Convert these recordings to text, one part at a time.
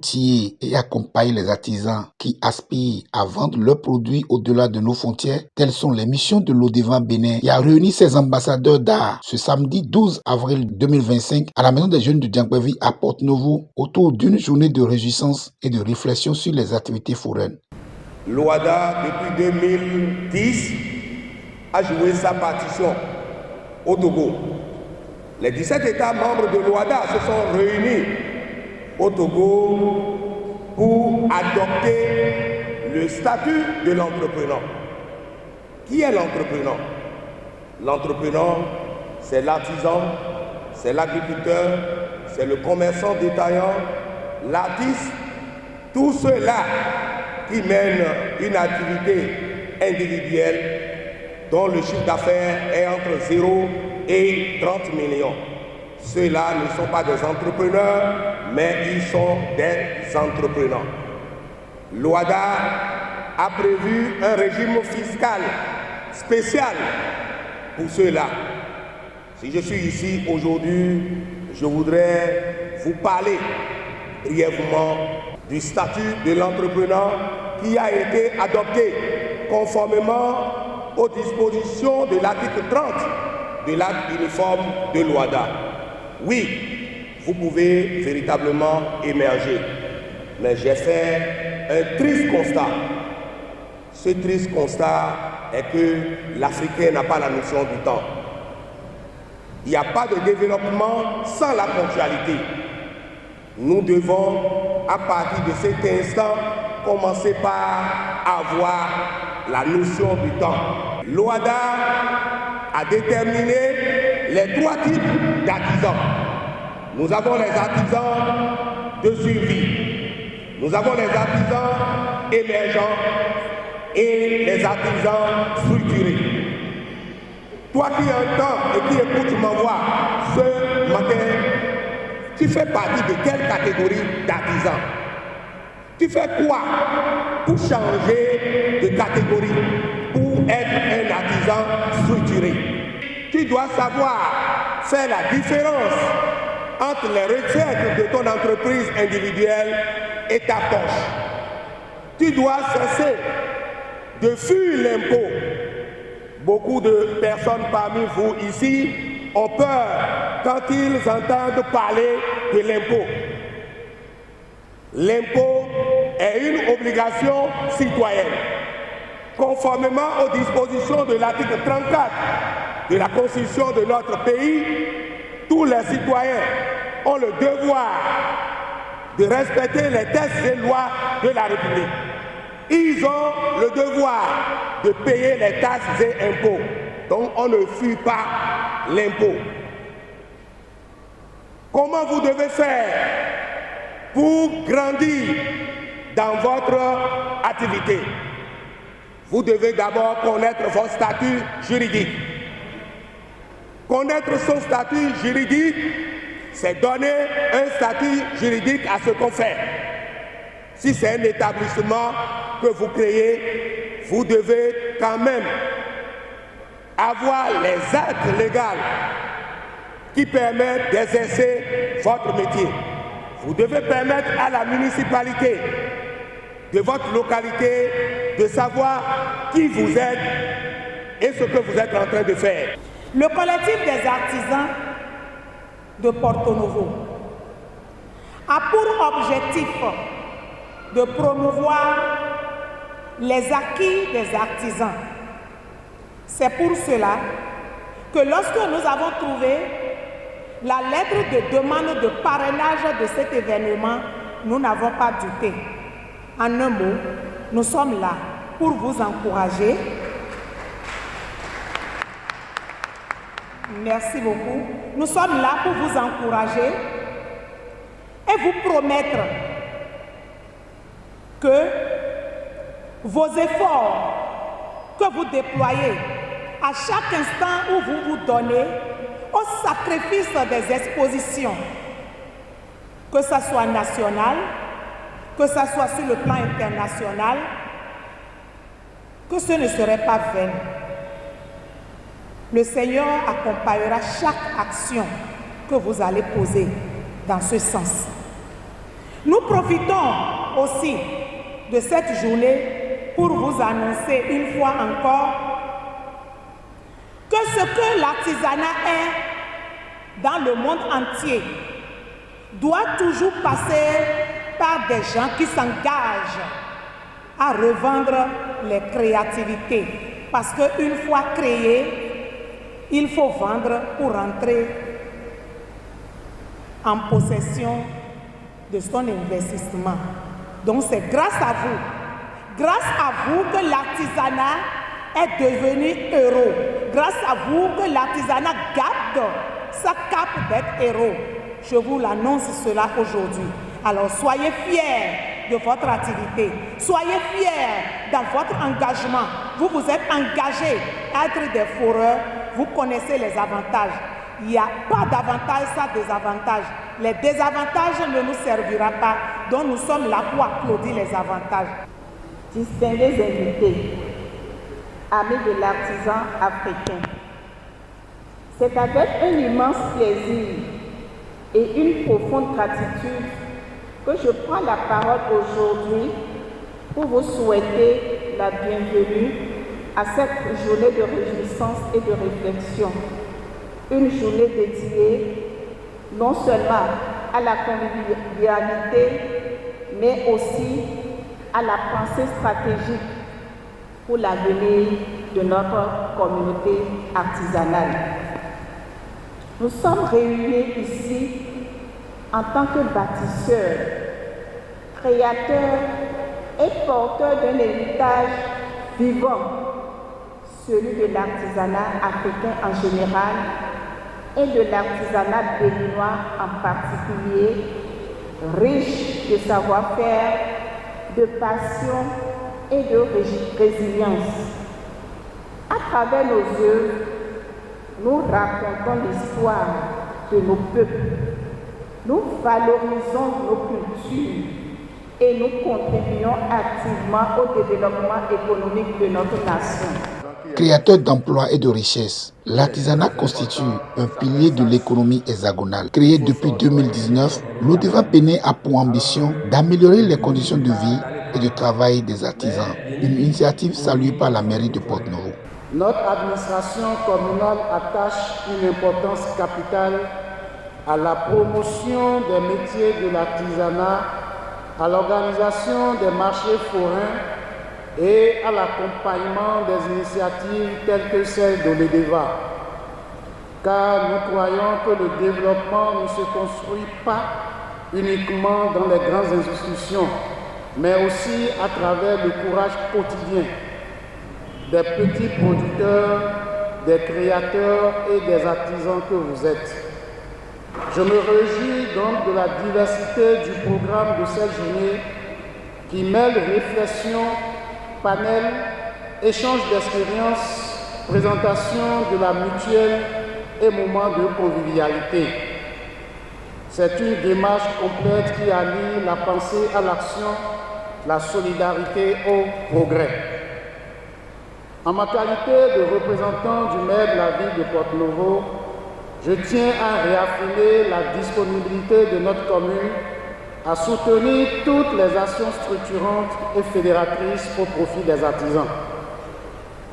outiller et accompagner les artisans qui aspirent à vendre leurs produits au-delà de nos frontières. Telles sont les missions de l'Odevant Bénin qui a réuni ses ambassadeurs d'art ce samedi 12 avril 2025 à la Maison des Jeunes de Diangbévi à Porte-Novo autour d'une journée de réjouissance et de réflexion sur les activités foraines. L'OADA, depuis 2010, a joué sa partition au Togo. Les 17 États membres de l'OADA se sont réunis au Togo pour adopter le statut de l'entrepreneur. Qui est l'entrepreneur? L'entrepreneur, c'est l'artisan, c'est l'agriculteur, c'est le commerçant détaillant, l'artiste, tous ceux-là qui mènent une activité individuelle dont le chiffre d'affaires est entre 0 et 30 millions. Ceux-là ne sont pas des entrepreneurs, mais ils sont des entrepreneurs. L'OADA a prévu un régime fiscal spécial pour ceux-là. Si je suis ici aujourd'hui, je voudrais vous parler brièvement du statut de l'entrepreneur qui a été adopté conformément aux dispositions de l'article 30 de l'acte uniforme de l'OADA. Oui, vous pouvez véritablement émerger, mais j'ai fait un triste constat. Ce triste constat est que l'Africain n'a pas la notion du temps. Il n'y a pas de développement sans la ponctualité. Nous devons, à partir de cet instant, commencer par avoir la notion du temps. L'OADA a déterminé les 3 types d'artisans. Nous avons les artisans de survie, nous avons les artisans émergents et les artisans structurés. Toi qui entends et qui écoutes ma voix ce matin, tu fais partie de quelle catégorie d'artisans? Tu fais quoi pour changer de catégorie, pour être un artisan structuré? Tu dois savoir faire la différence entre les recettes de ton entreprise individuelle et ta poche. Tu dois cesser de fuir l'impôt. Beaucoup de personnes parmi vous ici ont peur quand ils entendent parler de l'impôt. L'impôt est une obligation citoyenne. Conformément aux dispositions de l'article 34 de la Constitution de notre pays, tous les citoyens ont le devoir de respecter les textes et lois de la République. Ils ont le devoir de payer les taxes et impôts. Donc on ne fuit pas l'impôt. Comment vous devez faire pour grandir dans votre activité? Vous devez d'abord connaître votre statut juridique. Connaître son statut juridique, c'est donner un statut juridique à ce qu'on fait. Si c'est un établissement que vous créez, vous devez quand même avoir les actes légaux qui permettent d'exercer votre métier. Vous devez permettre à la municipalité de votre localité de savoir qui vous êtes et ce que vous êtes en train de faire. Le collectif des artisans de Porto-Novo a pour objectif de promouvoir les acquis des artisans. C'est pour cela que lorsque nous avons trouvé la lettre de demande de parrainage de cet événement, nous n'avons pas douté. En un mot, nous sommes là pour vous encourager. Merci beaucoup. Nous sommes là pour vous encourager et vous promettre que vos efforts que vous déployez à chaque instant où vous vous donnez au sacrifice des expositions, que ce soit national, que ce soit sur le plan international, que ce ne serait pas vain. Le Seigneur accompagnera chaque action que vous allez poser dans ce sens. Nous profitons aussi de cette journée pour vous annoncer une fois encore que ce que l'artisanat est dans le monde entier doit toujours passer par des gens qui s'engagent à revendre les créativités. Parce qu'une fois créé, il faut vendre pour rentrer en possession de son investissement. Donc c'est grâce à vous que l'artisanat est devenu héros. Grâce à vous que l'artisanat garde sa cape d'être héros. Je vous l'annonce cela aujourd'hui. Alors soyez fiers de votre activité. Soyez fiers dans votre engagement. Vous vous êtes engagés à être des foreurs. Vous connaissez les avantages. Il n'y a pas d'avantage sans désavantage. Les désavantages ne nous servira pas. Donc nous sommes là pour applaudir les avantages. Distingués invités, amis de l'artisan africain, c'est avec un immense plaisir et une profonde gratitude que je prends la parole aujourd'hui pour vous souhaiter la bienvenue à cette journée de réjouissance et de réflexion. Une journée dédiée non seulement à la convivialité, mais aussi à la pensée stratégique pour l'avenir de notre communauté artisanale. Nous sommes réunis ici en tant que bâtisseurs, créateurs et porteurs d'un héritage vivant, celui de l'artisanat africain en général et de l'artisanat béninois en particulier, riche de savoir-faire, de passion et de résilience. À travers nos œuvres, nous racontons l'histoire de nos peuples, nous valorisons nos cultures et nous contribuons activement au développement économique de notre nation. Créateur d'emplois et de richesses, l'artisanat constitue un pilier de l'économie hexagonale. Créé depuis 2019, l'Odeva Bénin a pour ambition d'améliorer les conditions de vie et de travail des artisans. Une initiative saluée par la mairie de Porto-Novo. Notre administration communale attache une importance capitale à la promotion des métiers de l'artisanat, à l'organisation des marchés forains et à l'accompagnement des initiatives telles que celle de l'Odeva. Car nous croyons que le développement ne se construit pas uniquement dans les grandes institutions, mais aussi à travers le courage quotidien des petits producteurs, des créateurs et des artisans que vous êtes. Je me réjouis donc de la diversité du programme de cette journée qui mêle réflexion, panel, échange d'expériences, présentation de la mutuelle et moments de convivialité. C'est une démarche complète qui allie la pensée à l'action, la solidarité au progrès. En ma qualité de représentant du maire de la ville de Porto-Novo, je tiens à réaffirmer la disponibilité de notre commune à soutenir toutes les actions structurantes et fédératrices au profit des artisans.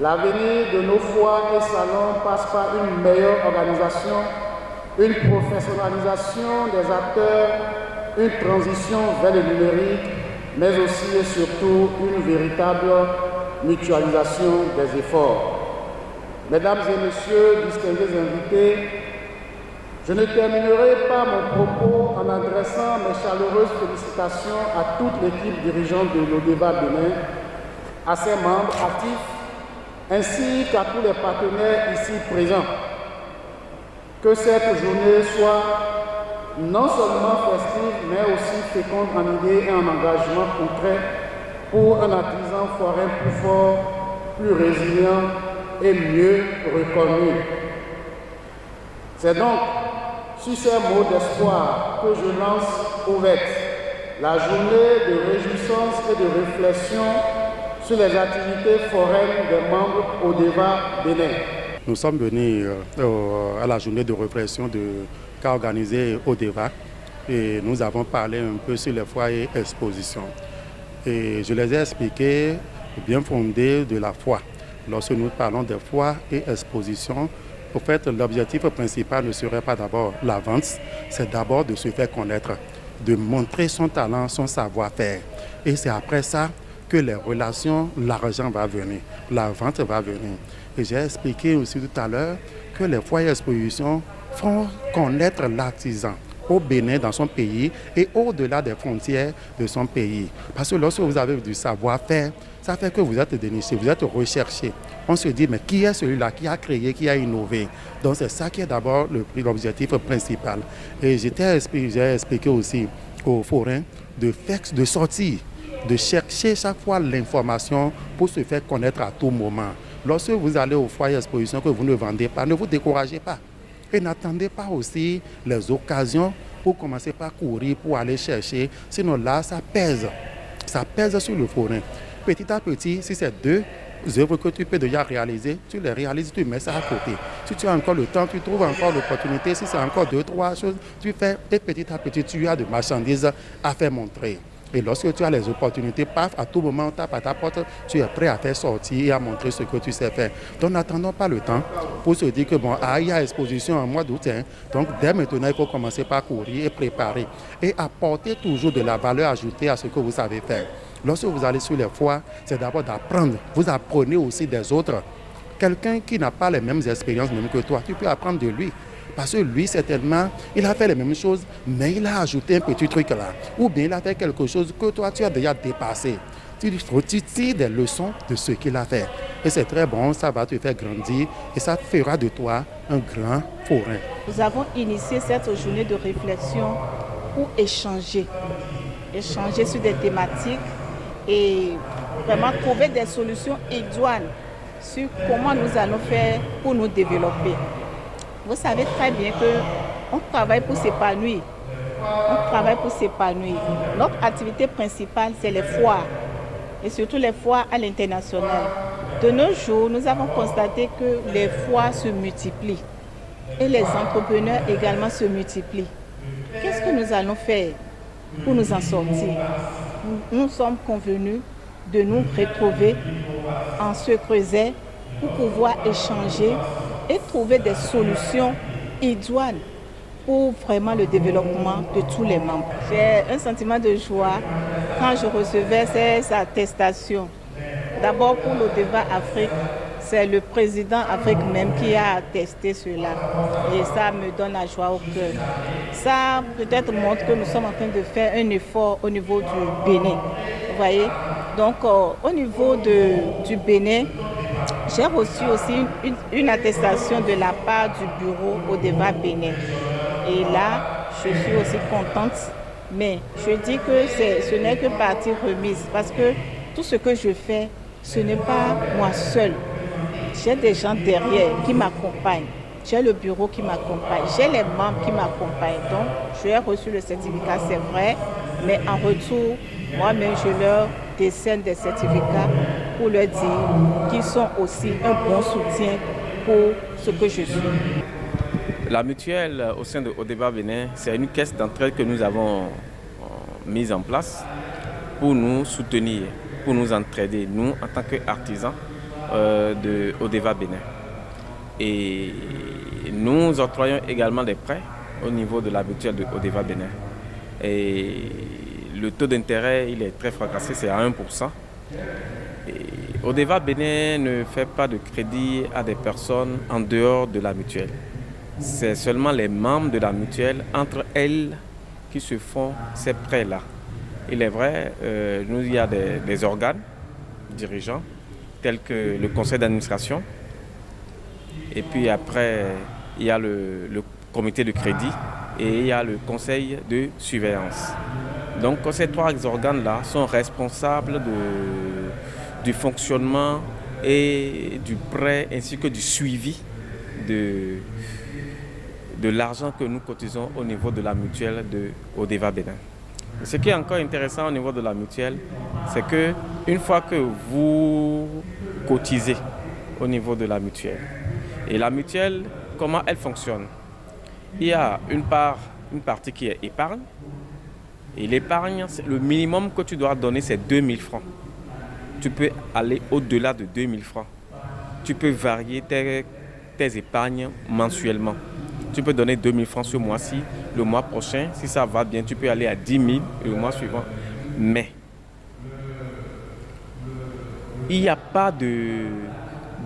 L'avenir de nos foires et salons passe par une meilleure organisation, une professionnalisation des acteurs, une transition vers le numérique, mais aussi et surtout une véritable mutualisation des efforts. Mesdames et messieurs, distingués invités, je ne terminerai pas mon propos en adressant mes chaleureuses félicitations à toute l'équipe dirigeante de l'Odeva Bénin, à ses membres actifs, ainsi qu'à tous les partenaires ici présents. Que cette journée soit non seulement festive, mais aussi féconde en idées et en engagement concret pour un artisan forain plus fort, plus résilient et mieux reconnu. C'est donc sur ces mots d'espoir que je lance ouverte la journée de réjouissance et de réflexion sur les activités foraines des membres Odeva Bénin. Nous sommes venus à la journée de réflexion qu'a organisée Odeva et nous avons parlé un peu sur les foyers expositions. Et je les ai expliqué le bien fondé de la foi. Lorsque nous parlons de foi et exposition, au fait, l'objectif principal ne serait pas d'abord la vente, c'est d'abord de se faire connaître, de montrer son talent, son savoir-faire. Et c'est après ça que les relations, l'argent va venir, la vente va venir. Et j'ai expliqué aussi tout à l'heure que les foyers d'exposition font connaître l'artisan au Bénin, dans son pays, et au-delà des frontières de son pays. Parce que lorsque vous avez du savoir-faire, ça fait que vous êtes déniché, vous êtes recherché. On se dit, mais qui est celui-là qui a créé, qui a innové? Donc c'est ça qui est d'abord l'objectif principal. Et j'ai expliqué aussi aux forains de sortir, de chercher chaque fois l'information pour se faire connaître à tout moment. Lorsque vous allez au foyer d'exposition que vous ne vendez pas, ne vous découragez pas. Et n'attendez pas aussi les occasions pour commencer par courir, pour aller chercher. Sinon là, ça pèse sur le forain. Petit à petit, si c'est 2 œuvres que tu peux déjà réaliser, tu les réalises, tu mets ça à côté. Si tu as encore le temps, tu trouves encore l'opportunité. Si c'est encore 2, 3 choses, tu fais. Et petit à petit, tu as de marchandises à faire montrer. Et lorsque tu as les opportunités, paf, à tout moment, on tape à ta porte, tu es prêt à faire sortir et à montrer ce que tu sais faire. Donc n'attendons pas le temps pour se dire que bon, il y a exposition en mois d'août. Donc dès maintenant, il faut commencer par courir et préparer. Et apporter toujours de la valeur ajoutée à ce que vous savez faire. Lorsque vous allez sur les foires, c'est d'abord d'apprendre. Vous apprenez aussi des autres. Quelqu'un qui n'a pas les mêmes expériences même que toi, tu peux apprendre de lui. Parce que lui, certainement, il a fait les mêmes choses, mais il a ajouté un petit truc là. Ou bien il a fait quelque chose que toi, tu as déjà dépassé. Tu tires des leçons de ce qu'il a fait. Et c'est très bon, ça va te faire grandir et ça fera de toi un grand forain. Nous avons initié cette journée de réflexion pour échanger sur des thématiques et vraiment trouver des solutions idoines sur comment nous allons faire pour nous développer. Vous savez très bien qu'on travaille pour s'épanouir. Notre activité principale, c'est les foires, et surtout les foires à l'international. De nos jours, nous avons constaté que les foires se multiplient et les entrepreneurs également se multiplient. Qu'est-ce que nous allons faire pour nous en sortir? Nous sommes convenus de nous retrouver en ce creuset pour pouvoir échanger et trouver des solutions idoines pour vraiment le développement de tous les membres. J'ai un sentiment de joie quand je recevais ces attestations. D'abord pour l'Odeva Afrique, c'est le président Afrique même qui a attesté cela. Et ça me donne la joie au cœur. Ça peut-être montre que nous sommes en train de faire un effort au niveau du Bénin. Vous voyez? Donc au niveau du Bénin, j'ai reçu aussi une attestation de la part du bureau Odeva Bénin. Et là, je suis aussi contente. Mais je dis que ce n'est que partie remise. Parce que tout ce que je fais, ce n'est pas moi seul. J'ai des gens derrière qui m'accompagnent. J'ai le bureau qui m'accompagne. J'ai les membres qui m'accompagnent. Donc, j'ai reçu le certificat, c'est vrai. Mais en retour, moi-même, je leur décerne des certificats pour leur dire qu'ils sont aussi un bon soutien pour ce que je suis. La mutuelle au sein de Odeva Bénin, c'est une caisse d'entraide que nous avons mise en place pour nous soutenir, pour nous entraider, nous en tant qu'artisans de Odeva Bénin. Et nous octroyons également des prêts au niveau de la mutuelle de Odeva Bénin. Et le taux d'intérêt, il est très fracassé, c'est à 1%. Et Odeva Bénin ne fait pas de crédit à des personnes en dehors de la mutuelle. C'est seulement les membres de la mutuelle, entre elles, qui se font ces prêts-là. Il est vrai, il y a des organes dirigeants, tels que le conseil d'administration. Et puis après, il y a le comité de crédit et il y a le conseil de surveillance. Donc ces 3 organes-là sont responsables du fonctionnement et du prêt ainsi que du suivi de l'argent que nous cotisons au niveau de la mutuelle de Odeva Bénin. Ce qui est encore intéressant au niveau de la mutuelle, c'est qu'une fois que vous cotisez au niveau de la mutuelle, comment elle fonctionne? Il y a une part une partie qui est épargne. Et l'épargne, le minimum que tu dois donner, c'est 2000 francs. Tu peux aller au-delà de 2000 francs. Tu peux varier tes épargnes mensuellement. Tu peux donner 2000 francs ce mois-ci. Le mois prochain, si ça va bien, tu peux aller à 10 000 et le mois suivant. Mais il n'y a pas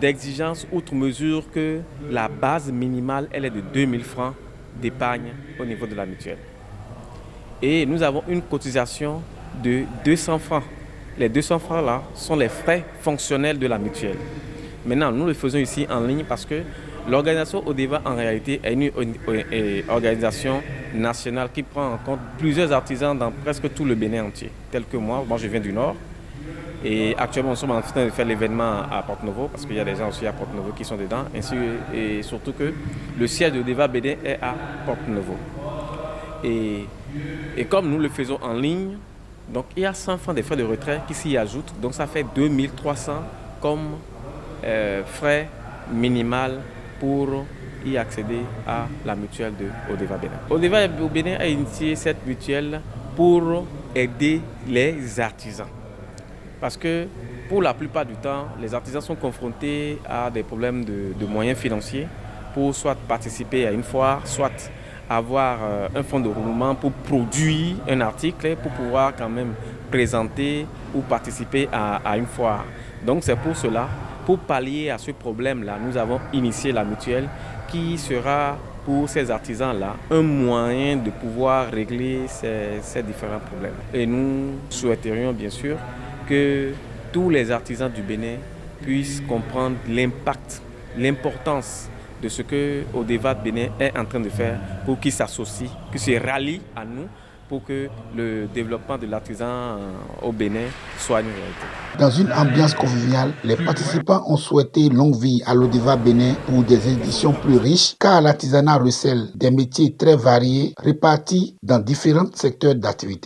d'exigence outre mesure que la base minimale, elle est de 2000 francs d'épargne au niveau de la mutuelle. Et nous avons une cotisation de 200 francs. Les 200 francs là sont les frais fonctionnels de la mutuelle. Maintenant, nous le faisons ici en ligne parce que l'organisation ODEVA en réalité est une organisation nationale qui prend en compte plusieurs artisans dans presque tout le Bénin entier, tel que moi je viens du Nord. Et actuellement, nous sommes en train de faire l'événement à Porto-Novo parce qu'il y a des gens aussi à Porto-Novo qui sont dedans. Et surtout que le siège de ODEVA Bénin est à Porto-Novo. Et comme nous le faisons en ligne, donc il y a 100 francs des frais de retrait qui s'y ajoutent. Donc ça fait 2300 comme frais minimal pour y accéder à la mutuelle de ODEVA Bénin. ODEVA Bénin a initié cette mutuelle pour aider les artisans. Parce que pour la plupart du temps, les artisans sont confrontés à des problèmes de moyens financiers pour soit participer à une foire, soit avoir un fonds de roulement pour produire un article, pour pouvoir quand même présenter ou participer à une foire. Donc c'est pour cela, pour pallier à ce problème-là, nous avons initié la mutuelle qui sera pour ces artisans-là un moyen de pouvoir régler ces différents problèmes. Et nous souhaiterions bien sûr que tous les artisans du Bénin puissent comprendre l'impact, l'importance de ce que ODEVA Bénin est en train de faire pour qu'ils s'associent, qu'ils se rallient à nous pour que le développement de l'artisan au Bénin soit une réalité. Dans une ambiance conviviale, les participants ont souhaité longue vie à l'ODEVA Bénin pour des éditions plus riches, car l'artisanat recèle des métiers très variés répartis dans différents secteurs d'activité.